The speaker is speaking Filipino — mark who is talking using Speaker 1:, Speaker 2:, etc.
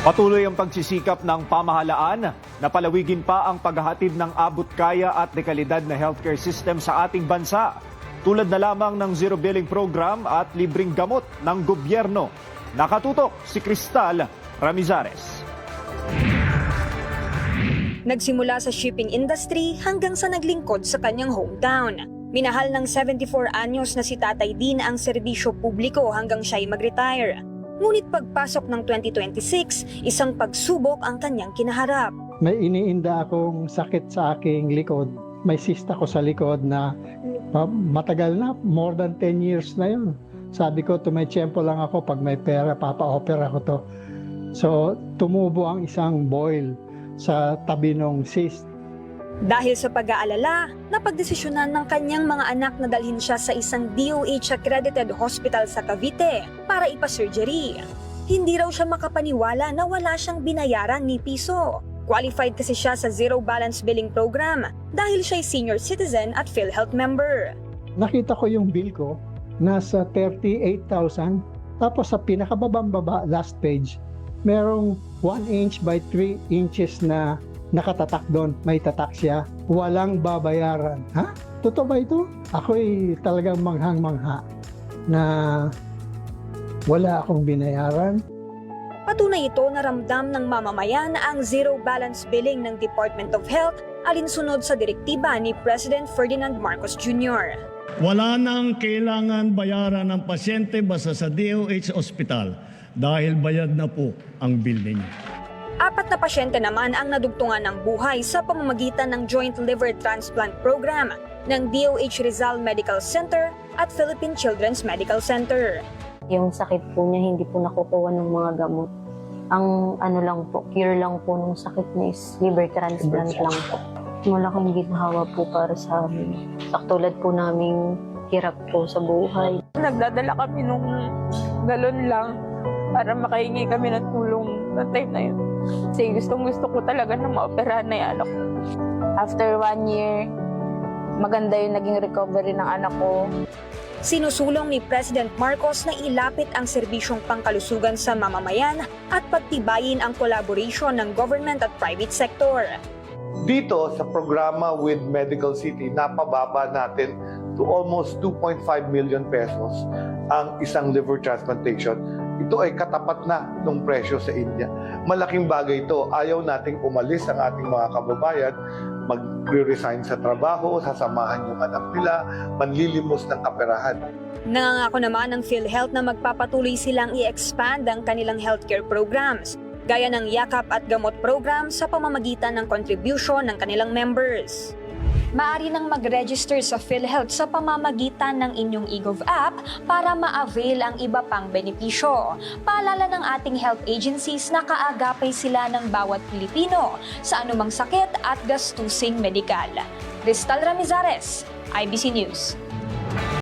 Speaker 1: Patuloy ang pagsisikap ng pamahalaan na palawigin pa ang paghahatid ng abot-kaya at dekalidad na healthcare system sa ating bansa. Tulad na lamang ng Zero Billing Program at libreng gamot ng gobyerno. Nakatutok si Cristal Ramizares.
Speaker 2: Nagsimula sa shipping industry hanggang sa naglingkod sa kanyang hometown. Minahal ng 74 anyos na si Tatay Din ang serbisyo publiko hanggang siya'y mag-retire. Ngunit pagpasok ng 2026, isang pagsubok ang kanyang kinaharap.
Speaker 3: May iniinda akong sakit sa aking likod. May cyst ako sa likod na matagal na, more than 10 years na yun. Sabi ko, tumaytsyempo lang ako pag may pera, papa-opera ko to. So, tumubo ang isang boil sa tabi ng cyst.
Speaker 2: Dahil sa pag-aalala, napagdesisyonan ng kanyang mga anak na dalhin siya sa isang DOH-accredited hospital sa Cavite para ipa-surgery. Hindi raw siya makapaniwala na wala siyang binayaran ni piso. Qualified kasi siya sa Zero Balance Billing Program dahil siya'y senior citizen at PhilHealth member.
Speaker 3: Nakita ko yung bill ko, nasa 38,000. Tapos sa pinakababang baba, last page, merong 1 inch by 3 inches na nakatatak doon. May tatak siya. Walang babayaran. Ha? Totoo ba ito? Ako'y talagang manghang-mangha na wala akong binayaran.
Speaker 2: Patunay ito na ramdam ng mamamayan ang zero balance billing ng Department of Health alinsunod sa direktiba ni President Ferdinand Marcos Jr.
Speaker 4: Wala nang kailangan bayaran ng pasyente basta sa DOH Hospital dahil bayad na po ang bill ninyo.
Speaker 2: 4 na pasyente naman ang nadugtungan ng buhay sa pamamagitan ng Joint Liver Transplant Program ng DOH Rizal Medical Center at Philippine Children's Medical Center.
Speaker 5: Yung sakit po niya hindi po nakukuha ng mga gamot. Ang lang po, cure lang po ng sakit niya is liver transplant lang po. Malaking ginhawa po para sa amin. Saktulad po naming hirap po sa buhay.
Speaker 6: Nagdadala kami nung galon lang para makahingi kami ng tulong sa time na yun. Kasi gustong-gusto ko talaga na maoperahan na yung anak ko. After 1 year, maganda yung naging recovery ng anak ko.
Speaker 2: Sinusulong ni President Marcos na ilapit ang serbisyong pangkalusugan sa mamamayan at pagtibayin ang collaboration ng government at private sector.
Speaker 7: Dito sa programa with Medical City, napababa natin to almost 2.5 million pesos ang isang liver transplantation. Ito ay katapat na ng presyo sa India. Malaking bagay ito. Ayaw nating umalis ang ating mga kababayan, mag-resign sa trabaho, sasamahan yung anak nila, manlilimos ng kaperahan.
Speaker 2: Nangangako naman ng PhilHealth na magpapatuloy silang i-expand ang kanilang healthcare programs, gaya ng Yakap at Gamot program sa pamamagitan ng contribution ng kanilang members. Maaari nang mag-register sa PhilHealth sa pamamagitan ng inyong eGov app para ma-avail ang iba pang benepisyo. Paalala ng ating health agencies na kaagapay sila ng bawat Pilipino sa anumang sakit at gastusing medikal. Cristal Ramizares, IBC News.